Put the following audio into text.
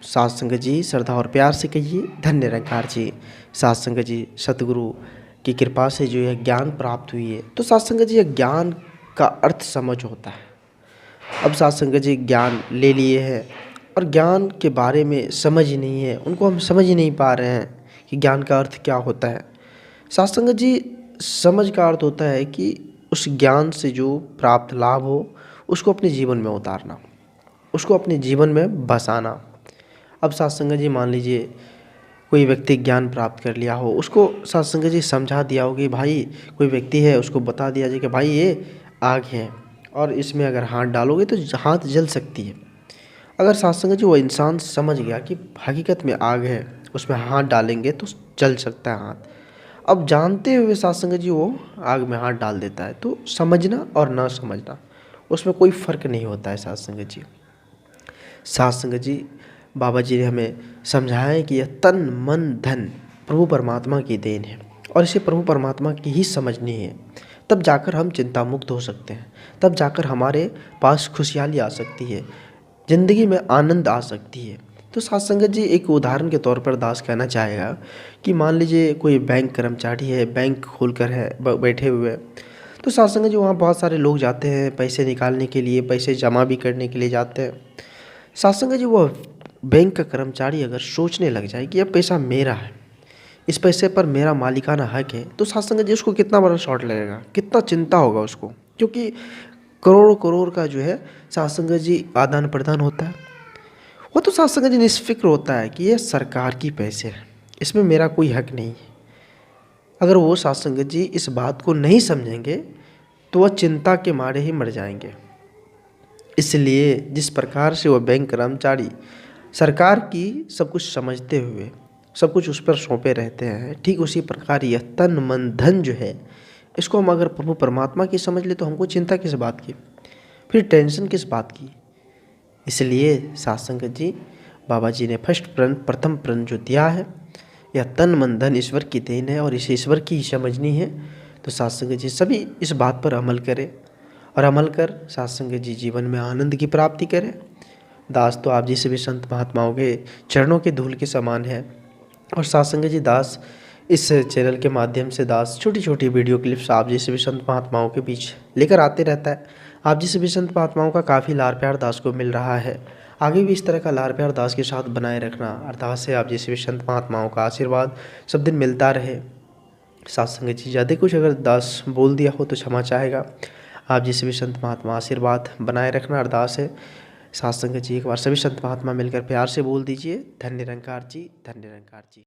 साध संगत जी श्रद्धा और प्यार से कहिए धन्य निरंकार जी। साध संगत जी सतगुरु की कृपा से जो यह ज्ञान प्राप्त हुई है, तो साध संगत जी यह ज्ञान का अर्थ समझ होता है। अब साध संगत जी ज्ञान ले लिए हैं और ज्ञान के बारे में समझ ही नहीं है, उनको हम समझ ही नहीं पा रहे हैं कि ज्ञान का अर्थ क्या होता है। साध संगत जी समझ का अर्थ होता है कि उस ज्ञान से जो प्राप्त लाभ हो उसको अपने जीवन में उतारना, उसको अपने जीवन में बसाना। अब साध संगत जी मान लीजिए कोई व्यक्ति ज्ञान प्राप्त कर लिया हो, उसको साध संगत जी समझा दिया हो कि भाई कोई व्यक्ति है, उसको बता दिया जाए कि भाई ये आग है और इसमें अगर हाथ डालोगे तो हाथ जल सकती है। अगर साध संगत जी वो इंसान समझ गया कि हकीकत में आग है, उसमें हाथ डालेंगे तो जल सकता है हाथ, अब जानते हुए साध संगत जी वो आग में हाथ डाल देता है, तो समझना और ना समझना उसमें कोई फ़र्क नहीं होता है। साध संगत जी साध संगत जी बाबा जी ने हमें समझाया है कि यह तन मन धन प्रभु परमात्मा की देन है और इसे प्रभु परमात्मा की ही समझनी है, तब जाकर हम चिंता मुक्त हो सकते हैं, तब जाकर हमारे पास खुशहाली आ सकती है, ज़िंदगी में आनंद आ सकती है। तो साध संगत जी एक उदाहरण के तौर पर दास कहना चाहेगा कि मान लीजिए कोई बैंक कर्मचारी है, बैंक खोल कर है बैठे हुए, तो साध संगत जी वहाँ बहुत सारे लोग जाते हैं पैसे निकालने के लिए, पैसे जमा भी करने के लिए जाते हैं। साध संगत जी वो बैंक का कर्मचारी अगर सोचने लग जाए कि यह पैसा मेरा है, इस पैसे पर मेरा मालिकाना हक है, तो साध संगत जी उसको कितना बड़ा शॉट लगेगा, कितना चिंता होगा उसको, क्योंकि करोड़ों करोड़ का जो है साध संगत जी आदान प्रदान होता है। वो तो साध संगत जी निष्फिक्र होता है कि ये सरकार की पैसे हैं, इसमें मेरा कोई हक नहीं है। अगर वो साध संगत जी इस बात को नहीं समझेंगे तो वह चिंता के मारे ही मर जाएंगे। इसलिए जिस प्रकार से वह बैंक कर्मचारी सरकार की सब कुछ समझते हुए सब कुछ उस पर सौंपे रहते हैं, ठीक उसी प्रकार यह तन मन धन जो है, इसको हम अगर प्रभु परमात्मा की समझ ले तो हमको चिंता किस बात की, फिर टेंशन किस बात की। इसलिए साध संगत जी बाबा जी ने फर्स्ट प्रण प्रथम प्रण जो दिया है, यह तन मन धन ईश्वर की देन है और इसे ईश्वर की ही समझनी है। तो साध संगत जी सभी इस बात पर अमल करें और अमल कर साध संगत जी जीवन में आनंद की प्राप्ति करें। दास तो आप जैसे भी संत महात्माओं के चरणों के धूल के समान है और साध संगत जी दास इस चैनल के माध्यम से दास छोटी छोटी वीडियो क्लिप्स आप जैसे भी संत महात्माओं के बीच लेकर आते रहता है। आप जैसे भी संत महात्माओं का काफ़ी लाड़ प्यार दास को मिल रहा है, आगे भी इस तरह का लाड़ प्यार दास के साथ बनाए रखना। अरदास है आप जैसे भी संत महात्माओं का आशीर्वाद सब दिन मिलता रहे। साध संगत जी ज़्यादा कुछ अगर दास बोल दिया हो तो क्षमा चाहेगा। आप जैसे भी संत महात्मा आशीर्वाद बनाए रखना अरदास है। साध संगत जी एक बार सभी संत महात्मा मिलकर प्यार से बोल दीजिए धन्य निरंकार जी, धन्य निरंकार जी।